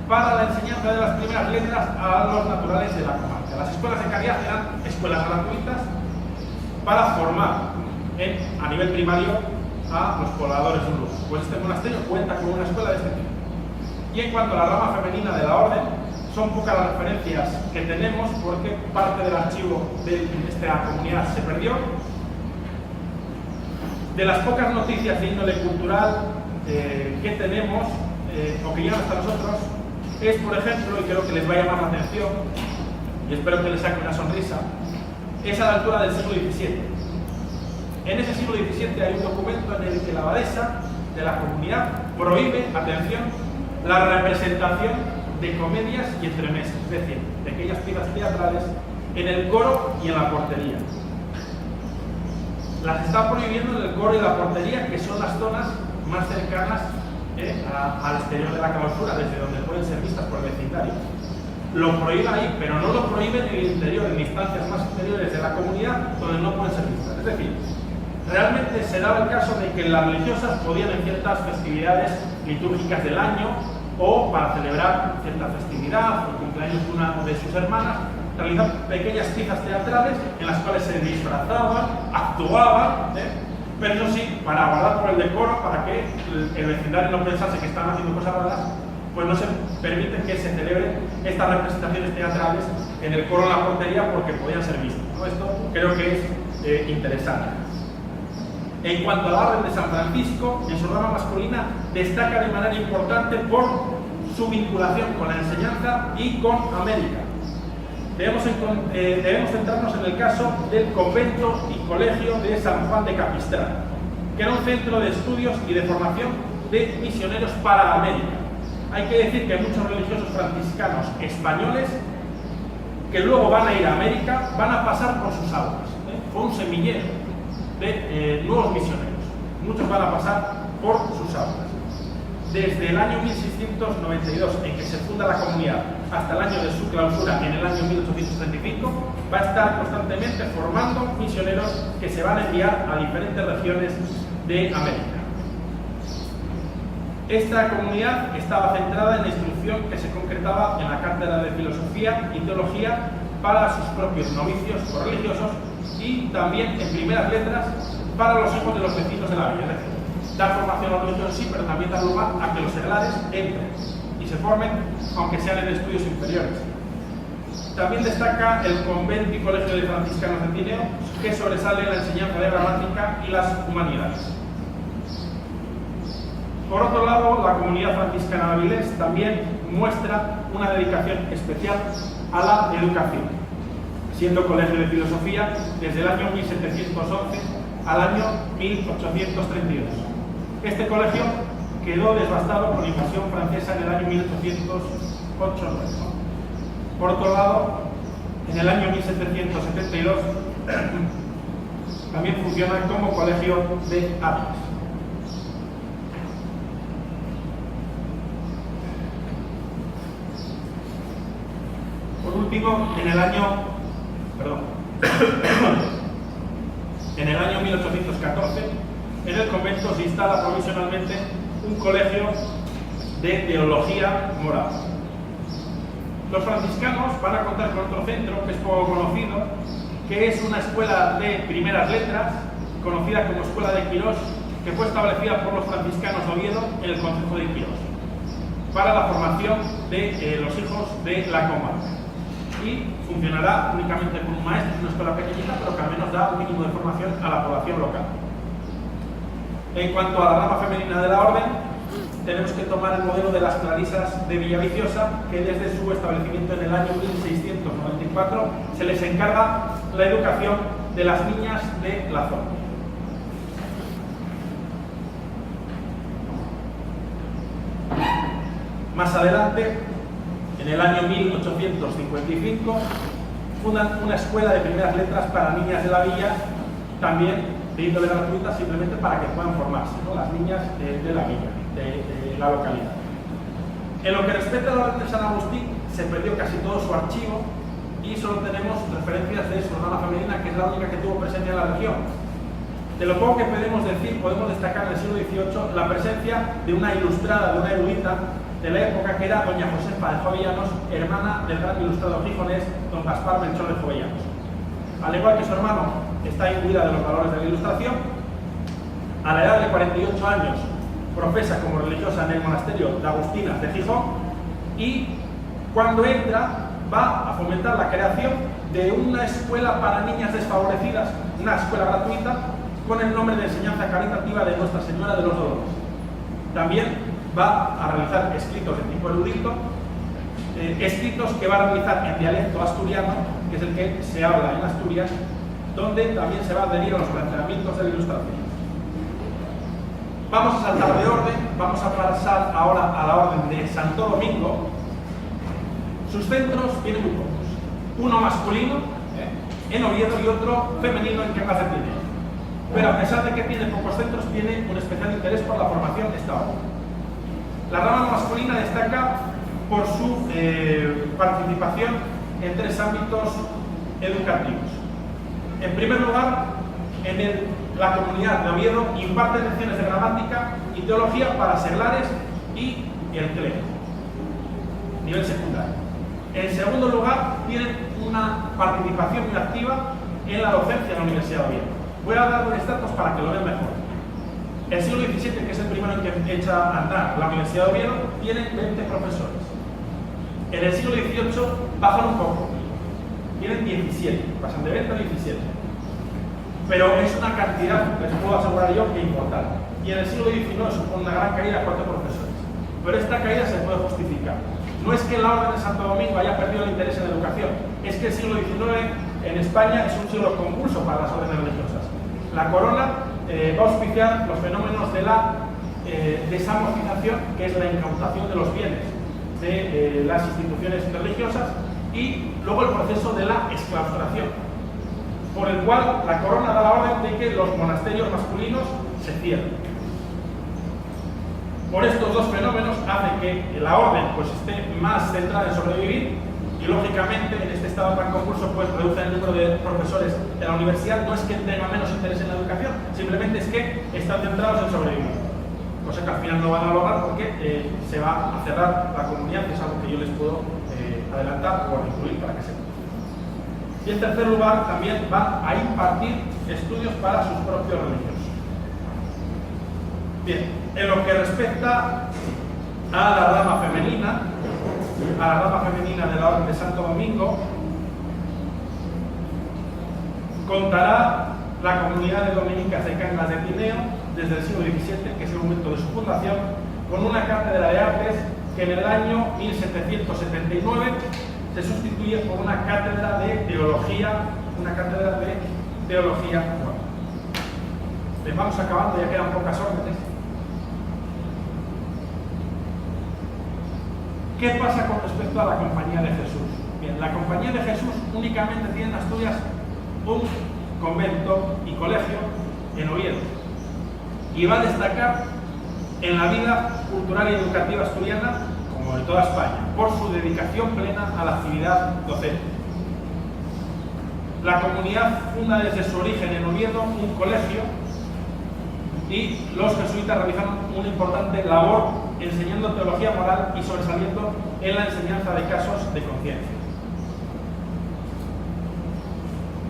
para la enseñanza de las primeras letras a los naturales de la comarca. Las escuelas de caridad eran escuelas gratuitas para formar a nivel primario a los pobladores de un lugar. Pues este monasterio cuenta con una escuela de este tipo. Y en cuanto a la rama femenina de la orden, son pocas las referencias que tenemos porque parte del archivo de esta comunidad se perdió. De las pocas noticias de índole cultural que tenemos o que llegan hasta nosotros es, por ejemplo, y creo que les va a llamar la atención y espero que les saque una sonrisa, es a la altura del siglo XVII. En ese siglo XVII hay un documento en el que la abadesa de la comunidad prohíbe, atención, la representación de comedias y entremesas, es decir, de aquellas piezas teatrales en el coro y en la portería. Las está prohibiendo en el coro y la portería, que son las zonas más cercanas al exterior de la clausura, desde donde pueden ser vistas por el vecindario. Lo prohíbe ahí, pero no lo prohíbe en el interior, en instancias más interiores de la comunidad, donde no pueden ser vistas. Es decir, realmente se daba el caso de que las religiosas podían en ciertas festividades litúrgicas del año o para celebrar cierta festividad o el cumpleaños de una de sus hermanas, realizar pequeñas piezas teatrales en las cuales se disfrazaban, actuaban, pero eso sí, para guardar por el decoro, para que el vecindario no pensase que están haciendo cosas raras, pues no se permite que se celebren estas representaciones teatrales en el coro o la portería porque podían ser vistas, ¿no? Esto creo que es interesante. En cuanto a la orden de San Francisco, en su rama masculina destaca de manera importante por su vinculación con la enseñanza y con América. Debemos centrarnos en el caso del convento y colegio de San Juan de Capistrán, que era un centro de estudios y de formación de misioneros para América. Hay que decir que hay muchos religiosos franciscanos españoles que luego van a ir a América, van a pasar por sus aulas. Fue un semillero de nuevos misioneros. Muchos van a pasar por sus aulas. Desde el año 1692, en que se funda la comunidad, hasta el año de su clausura, en el año 1835, va a estar constantemente formando misioneros que se van a enviar a diferentes regiones de América. Esta comunidad estaba centrada en la instrucción que se concretaba en la cátedra de filosofía y teología para sus propios novicios o religiosos y también en primeras letras para los hijos de los vecinos de la villa. Es decir, dar formación a los religiosos sí, pero también dar lugar a que los seglares entren y se formen, aunque sean en estudios inferiores. También destaca el convento y colegio de franciscanos de Tineo, que sobresale en la enseñanza de gramática y las humanidades. Por otro lado, la comunidad franciscana de Avilés también muestra una dedicación especial a la educación, siendo colegio de filosofía desde el año 1711 al año 1832. Este colegio quedó devastado por la invasión francesa en el año 1808. Por otro lado, en el año 1772 también funciona como colegio de Avilés. Por último, en el año 1814, en el convento se instala provisionalmente un colegio de teología moral. Los franciscanos van a contar con otro centro que es poco conocido, que es una escuela de primeras letras, conocida como Escuela de Quirós, que fue establecida por los franciscanos de Oviedo en el concejo de Quirós, para la formación de los hijos de la comarca. Y funcionará únicamente con un maestro, es una escuela pequeñita, pero que al menos da un mínimo de formación a la población local. En cuanto a la rama femenina de la orden, tenemos que tomar el modelo de las clarisas de Villaviciosa, que desde su establecimiento en el año 1694 se les encarga la educación de las niñas de la zona. Más adelante, en el año 1855, fundan una escuela de primeras letras para niñas de la villa, también de índole gratuita, simplemente para que puedan formarse, ¿no? Las niñas de la villa, de la localidad. En lo que respecta a la orden de San Agustín, se perdió casi todo su archivo y solo tenemos referencias de su rama femenina, que es la única que tuvo presencia en la región. De lo poco que podemos decir, podemos destacar en el siglo XVIII la presencia de una ilustrada, de una erudita de la época, que era doña Josefa de Jovellanos, hermana del gran ilustrado gijonés don Gaspar Melchor de Jovellanos. Al igual que su hermano, está imbuida de los valores de la ilustración. A la edad de 48 años profesa como religiosa en el monasterio de Agustinas de Gijón y cuando entra va a fomentar la creación de una escuela para niñas desfavorecidas, una escuela gratuita con el nombre de enseñanza caritativa de Nuestra Señora de los Dolores. También va a realizar escritos de tipo erudito, escritos que va a realizar en dialecto asturiano, que es el que se habla en Asturias, donde también se va a adherir a los planteamientos de la ilustración. Vamos a saltar de orden, vamos a pasar ahora a la orden de Santo Domingo. Sus centros tienen muy pocos. Uno masculino, en Oviedo, y otro femenino en Cangas de Tineo. Pero a pesar de que tiene pocos centros, tiene un especial interés por la formación de esta orden. La rama masculina destaca por su participación en tres ámbitos educativos. En primer lugar, la comunidad de Oviedo imparte lecciones de gramática y teología para seglares y el clero, nivel secundario. En segundo lugar, tienen una participación muy activa en la docencia en la Universidad de Oviedo. Voy a dar unos datos para que lo vean mejor. El siglo XVII, que es el primero en que echa a andar la Universidad de Oviedo, tiene 20 profesores. En el siglo XVIII bajan un poco, tienen 17, pasan de 20 a 17. Pero es una cantidad, les puedo asegurar yo, que importante. Y en el siglo XIX supone una gran caída a 4 profesores. Pero esta caída se puede justificar. No es que la Orden de Santo Domingo haya perdido el interés en la educación, es que el siglo XIX en España es un siglo convulso para las órdenes religiosas. La corona va a auspiciar los fenómenos de la desamortización, que es la incautación de los bienes de las instituciones religiosas, y luego el proceso de la exclaustración, por el cual la corona da la orden de que los monasterios masculinos se cierren. por estos dos fenómenos hace que la orden pues esté más centrada en sobrevivir y lógicamente en este estado tan convulso pues reduce el número de profesores en la universidad. No es que tengan menos interés en la educación, simplemente es que están centrados en sobrevivir, cosa que al final no van a lograr porque se va a cerrar la comunidad, que es algo que yo les puedo adelantar o incluir para que sepan. Y en tercer lugar también van a impartir estudios para sus propios religiosos. Bien, en lo que respecta a la rama femenina, de la Orden de Santo Domingo, contará la comunidad de dominicas de Cangas de Tineo desde el siglo XVII, que es el momento de su fundación, con una cátedra de artes que en el año 1779 se sustituye por una cátedra de teología, Bueno, les vamos acabando, ya quedan pocas órdenes. ¿Qué pasa con respecto a la Compañía de Jesús? Bien, la Compañía de Jesús únicamente tiene en Asturias un convento y colegio en Oviedo y va a destacar en la vida cultural y educativa asturiana, como de toda España, por su dedicación plena a la actividad docente. La comunidad funda desde su origen en Oviedo un colegio y los jesuitas realizan una importante labor enseñando teología moral y sobresaliendo en la enseñanza de casos de conciencia.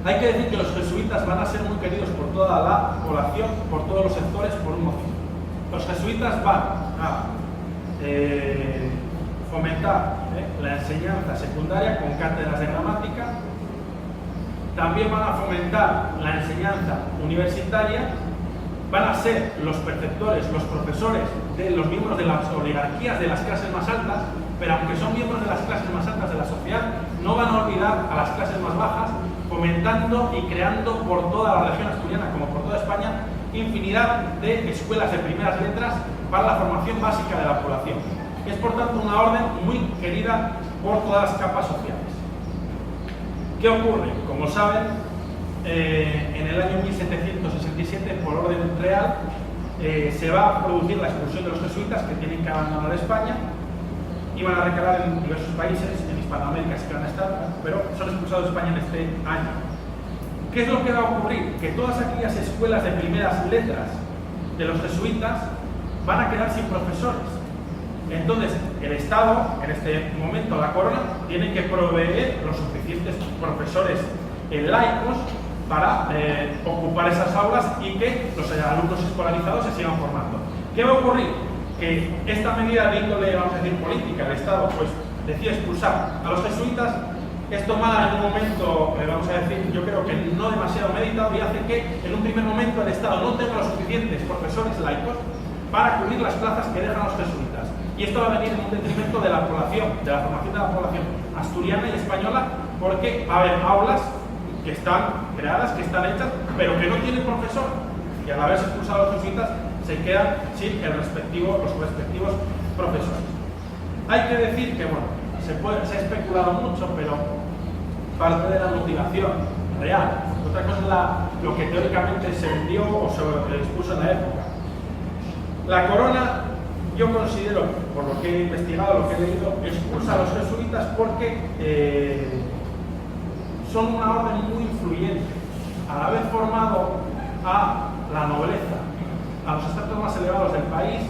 Hay que decir que los jesuitas van a ser muy queridos por toda la población, por todos los sectores, por un motivo. Los jesuitas van a fomentar la enseñanza secundaria con cátedras de gramática, también van a fomentar la enseñanza universitaria, van a ser los preceptores, los profesores de los miembros de las oligarquías de las clases más altas, pero aunque son miembros de las clases más altas de la sociedad, no van a olvidar a las clases más bajas, fomentando y creando por toda la región asturiana, como por toda España, infinidad de escuelas de primeras letras para la formación básica de la población. Es por tanto una orden muy querida por todas las capas sociales. ¿Qué ocurre? Como saben, en el año 1767, por orden real, se va a producir la expulsión de los jesuitas, que tienen que abandonar España y van a recalar en diversos países, en Hispanoamérica sí que van a estar, pero son expulsados de España en este año. ¿Qué es lo que va a ocurrir? Que todas aquellas escuelas de primeras letras de los jesuitas van a quedar sin profesores. Entonces, el Estado, en este momento la corona, tiene que proveer los suficientes profesores laicos para ocupar esas aulas y que los alumnos escolarizados se sigan formando. ¿Qué va a ocurrir? Que esta medida de índole, vamos a decir, política, el Estado pues decide expulsar a los jesuitas, es tomada en un momento, vamos a decir, yo creo que no demasiado meditado, y hace que en un primer momento el Estado no tenga los suficientes profesores laicos para cubrir las plazas que dejan los jesuitas. Y esto va a venir en un detrimento de la población, de la formación de la población asturiana y española, porque va a haber aulas que están creadas, que están hechas, pero que no tienen profesor. Y al haberse expulsado a los jesuitas, se quedan sin los respectivos profesores. Hay que decir que, bueno, se ha especulado mucho, pero parte de la motivación real. Otra cosa es lo que teóricamente se vendió o se expuso en la época. La corona, yo considero, por lo que he investigado, lo que he leído, expulsa a los jesuitas porque son una orden muy influyente. Al haber formado a la nobleza, a los estratos más elevados del país,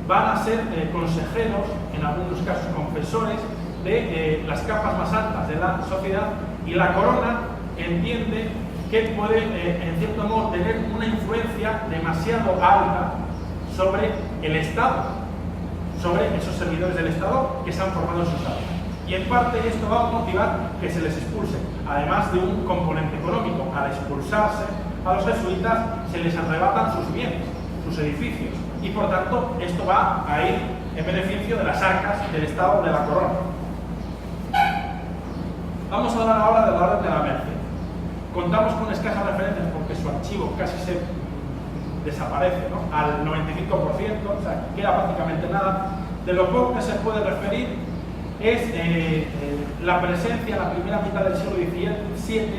van a ser consejeros, en algunos casos confesores, de las capas más altas de la sociedad, y la corona entiende que puede, en cierto modo, tener una influencia demasiado alta sobre el Estado, sobre esos servidores del Estado que se han formado en sus aulas. Y en parte esto va a motivar que se les expulse, además de un componente económico. Al expulsarse a los jesuitas se les arrebatan sus bienes, sus edificios, y por tanto esto va a ir en beneficio de las arcas del Estado, de la corona. Vamos a hablar ahora de la Orden de la Merced. Contamos con escasas referencias porque su archivo casi se desaparece, ¿no? Al 95%, o sea, queda prácticamente nada. De lo poco que se puede referir es la presencia en la primera mitad del siglo XVII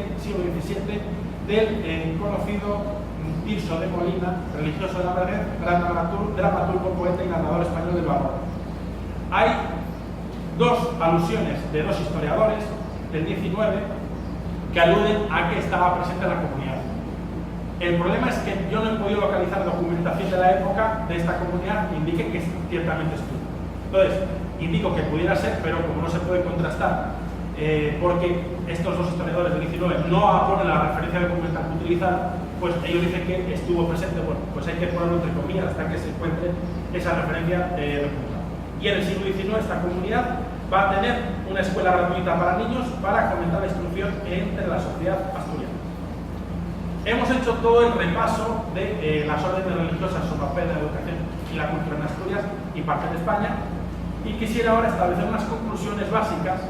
del conocido Tirso de Molina, religioso de la Vergel, gran dramaturgo, poeta y narrador español del barroco. Hay dos alusiones de dos historiadores del 19 que aluden a que estaba presente en la comunidad. El problema es que yo no he podido localizar documentación de la época de esta comunidad que indique que ciertamente estuvo. Entonces, indico que pudiera ser, pero como no se puede contrastar, porque estos dos historiadores del 19 no aponen la referencia documental que utilizan, pues ellos dicen que estuvo presente. Bueno, pues hay que ponerlo entre comillas hasta que se encuentre esa referencia documental. Y en el siglo XIX esta comunidad va a tener una escuela gratuita para niños para fomentar la instrucción entre la sociedad asturiana. Hemos hecho todo el repaso de las órdenes religiosas, su papel en la educación y la cultura en Asturias y parte de España, y quisiera ahora establecer unas conclusiones básicas,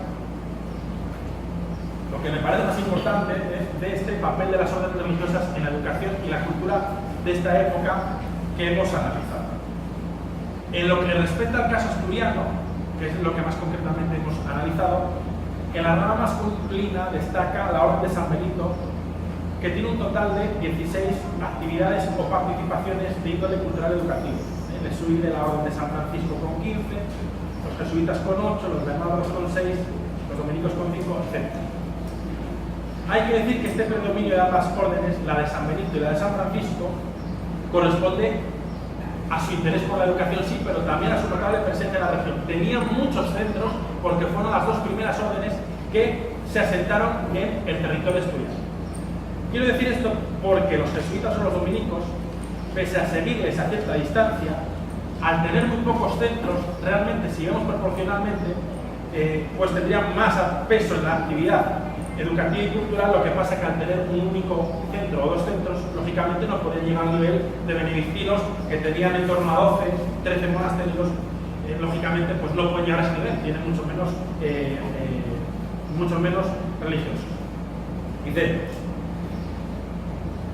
lo que me parece más importante de este papel de las órdenes religiosas en la educación y la cultura de esta época que hemos analizado. En lo que respecta al caso asturiano, que es lo que más concretamente hemos analizado, en la rama masculina destaca la Orden de San Benito, que tiene un total de 16 actividades o participaciones de índole cultural educativo. El jesuí de la Orden de San Francisco con 15, los jesuitas con 8, los bernardos con 6, los dominicos con 5, etc. Hay que decir que este predominio de ambas órdenes, la de San Benito y la de San Francisco, corresponde a su interés por la educación, sí, pero también a su notable presencia en la región. Tenían muchos centros porque fueron las dos primeras órdenes que se asentaron en el territorio asturiano. Quiero decir esto porque los jesuitas o los dominicos, pese a seguirles a cierta distancia, al tener muy pocos centros, realmente, si vemos proporcionalmente, pues tendrían más peso en la actividad educativa y cultural. Lo que pasa es que al tener un único centro o dos centros, lógicamente no podían llegar al nivel de benedictinos, que tenían en torno a 12, 13 monasterios. Lógicamente, pues no pueden llegar a ese nivel, tienen mucho menos religiosos y centros.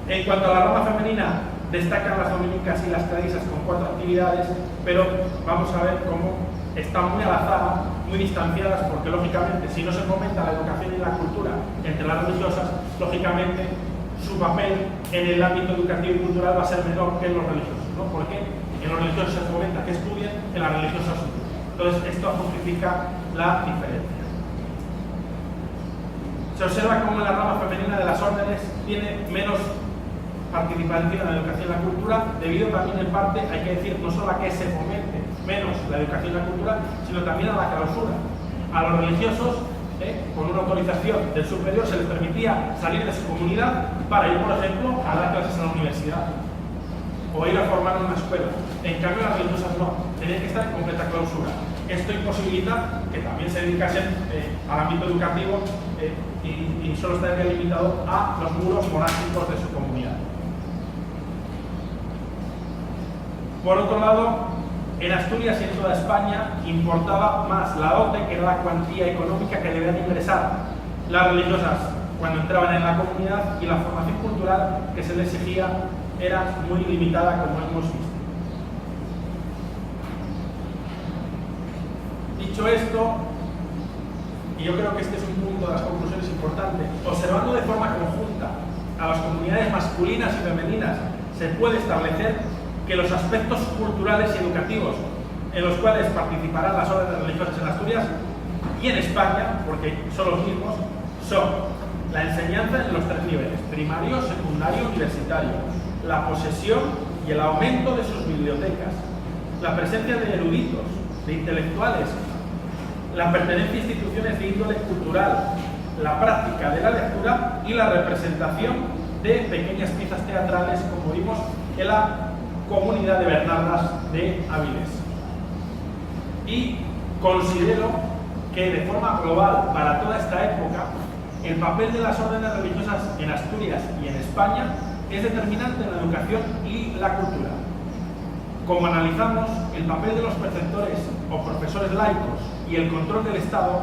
En cuanto a la rama femenina, destacan las dominicas y las clarisas con 4 actividades, pero vamos a ver cómo están muy a la zaga, muy distanciadas, porque lógicamente si no se fomenta la educación y la cultura entre las religiosas, lógicamente su papel en el ámbito educativo y cultural va a ser menor que en los religiosos, ¿no? Porque en los religiosos se fomenta que estudien, en las religiosas no. Entonces esto justifica la diferencia. Se observa cómo la rama femenina de las órdenes tiene menos participación en la educación y la cultura, debido también en parte, hay que decir, no solo a que se fomente menos la educación y la cultura, sino también a la clausura. A los religiosos, con una autorización del superior, se les permitía salir de su comunidad para ir, por ejemplo, a dar clases en la universidad o ir a formar una escuela. En cambio, las religiosas no, tenían que estar en completa clausura. Esto imposibilita que también se dedicasen al ámbito educativo y solo estaría limitado a los muros monásticos de su comunidad. Por otro lado, en Asturias y en toda España importaba más la dote, que era la cuantía económica que debían ingresar las religiosas cuando entraban en la comunidad, y la formación cultural que se les exigía era muy limitada, como hemos visto. Dicho esto, y yo creo que este es un punto de las conclusiones importante, observando de forma conjunta a las comunidades masculinas y femeninas, se puede establecer que los aspectos culturales y educativos en los cuales participarán las órdenes religiosas en Asturias y en España, porque son los mismos, son la enseñanza en los 3 niveles, primario, secundario, universitario, la posesión y el aumento de sus bibliotecas, la presencia de eruditos, de intelectuales, la pertenencia a instituciones de índole cultural, la práctica de la lectura y la representación de pequeñas piezas teatrales, como vimos en la comunidad de Bernardas de Avilés. Y considero que de forma global, para toda esta época, el papel de las órdenes religiosas en Asturias y en España es determinante en la educación y la cultura. Como analizamos, el papel de los preceptores o profesores laicos y el control del Estado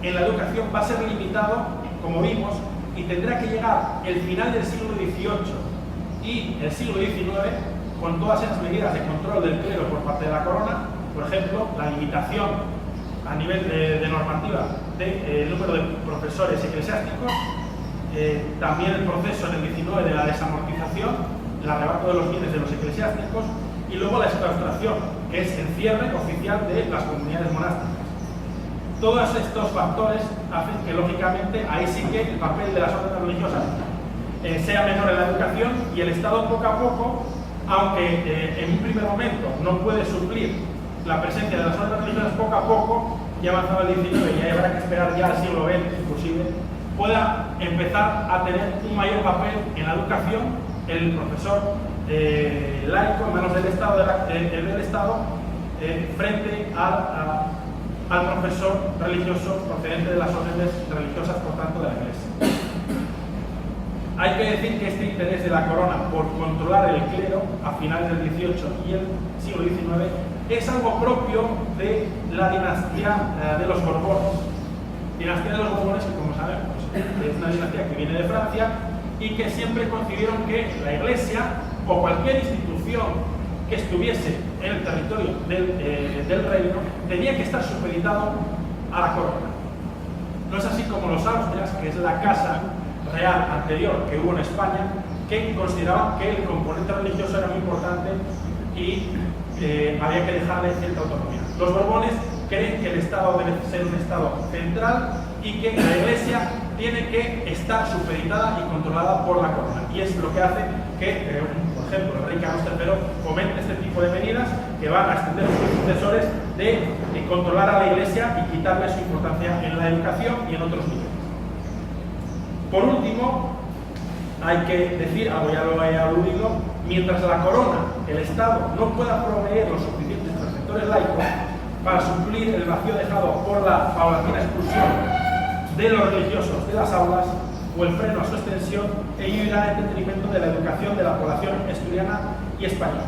en la educación va a ser limitado, como vimos, y tendrá que llegar el final del siglo XVIII y el siglo XIX con todas esas medidas de control del clero por parte de la corona, por ejemplo, la limitación a nivel de normativa del número de profesores eclesiásticos, también el proceso en el XIX de la desamortización el arrebato de los bienes de los eclesiásticos, y luego la exclaustración, que es el cierre oficial de las comunidades monásticas. Todos estos factores hacen que, lógicamente, ahí sí que el papel de las órdenes religiosas sea menor en la educación, y el Estado, poco a poco, aunque en un primer momento no puede suplir la presencia de las órdenes religiosas, poco a poco, ya avanzado el XIX y ya habrá que esperar ya al siglo XX inclusive, pueda empezar a tener un mayor papel en la educación, el profesor laico en manos del Estado, frente al profesor religioso procedente de las órdenes religiosas, por tanto, de la Iglesia. Hay que decir que este interés de la corona por controlar el clero a finales del XVIII y el siglo XIX es algo propio de la dinastía de los Borbones. Dinastía de los Borbones que, como sabemos, es una dinastía que viene de Francia y que siempre concibieron que la Iglesia o cualquier institución que estuviese en el territorio del reino tenía que estar supeditado a la corona. No es así como los Austrias, que es la casa real anterior que hubo en España, que consideraban que el componente religioso era muy importante y había que dejarle cierta autonomía. Los Borbones creen que el Estado debe ser un Estado central y que la Iglesia tiene que estar supeditada y controlada por la corona. Y es lo que hace que, por ejemplo, el rey Carlos III fomente este tipo de medidas que van a extender sus sucesores de controlar a la Iglesia y quitarle su importancia en la educación y en otros niveles. Por último, hay que decir, algo ya lo he aludido, mientras la corona, el Estado, no pueda proveer los suficientes preceptores laicos para suplir el vacío dejado por la paulatina expulsión de los religiosos de las aulas o el freno a su extensión, ello irá en detrimento de la educación de la población asturiana y española.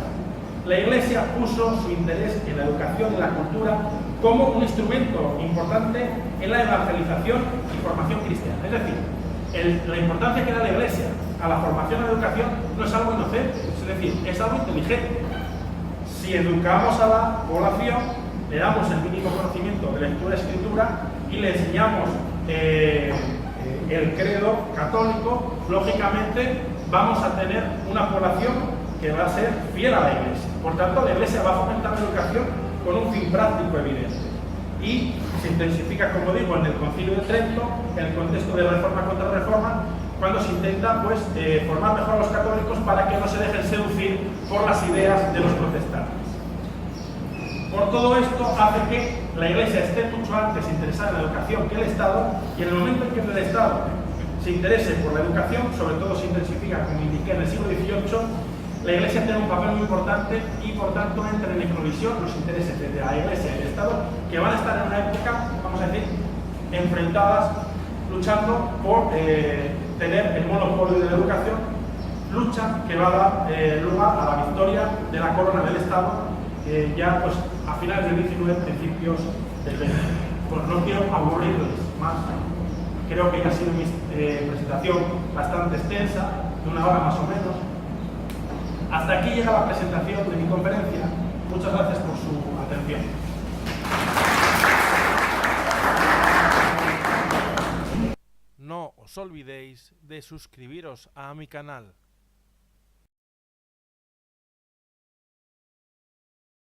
La Iglesia puso su interés en la educación y la cultura como un instrumento importante en la evangelización y formación cristiana. Es decir, la importancia que da la Iglesia a la formación y la educación no es algo inocente, es decir, es algo inteligente. Si educamos a la población, le damos el mínimo conocimiento de lectura y escritura y le enseñamos el credo católico, lógicamente vamos a tener una población que va a ser fiel a la Iglesia. Por tanto, la Iglesia va a fomentar la educación con un fin práctico evidente. Y se intensifica, como digo, en el Concilio de Trento, en el contexto de la Reforma contra Reforma, cuando se intenta formar mejor a los católicos para que no se dejen seducir por las ideas de los protestantes. Por todo esto hace que la Iglesia esté mucho antes interesada en la educación que el Estado, y en el momento en que el Estado se interese por la educación, sobre todo se intensifica, como indiqué, en el siglo XVIII, la Iglesia tiene un papel muy importante y, por tanto, entran en colisión los intereses de la Iglesia y el Estado, que van a estar en una época, vamos a decir, enfrentadas, luchando por tener el monopolio de la educación, lucha que va a dar lugar a la victoria de la corona del Estado, ya pues a finales del XIX, principios del XX. Pues no quiero aburrirles más, creo que ya ha sido mi presentación bastante extensa, de una hora más o menos. Hasta aquí llega la presentación de mi conferencia. Muchas gracias por su atención. No os olvidéis de suscribiros a mi canal.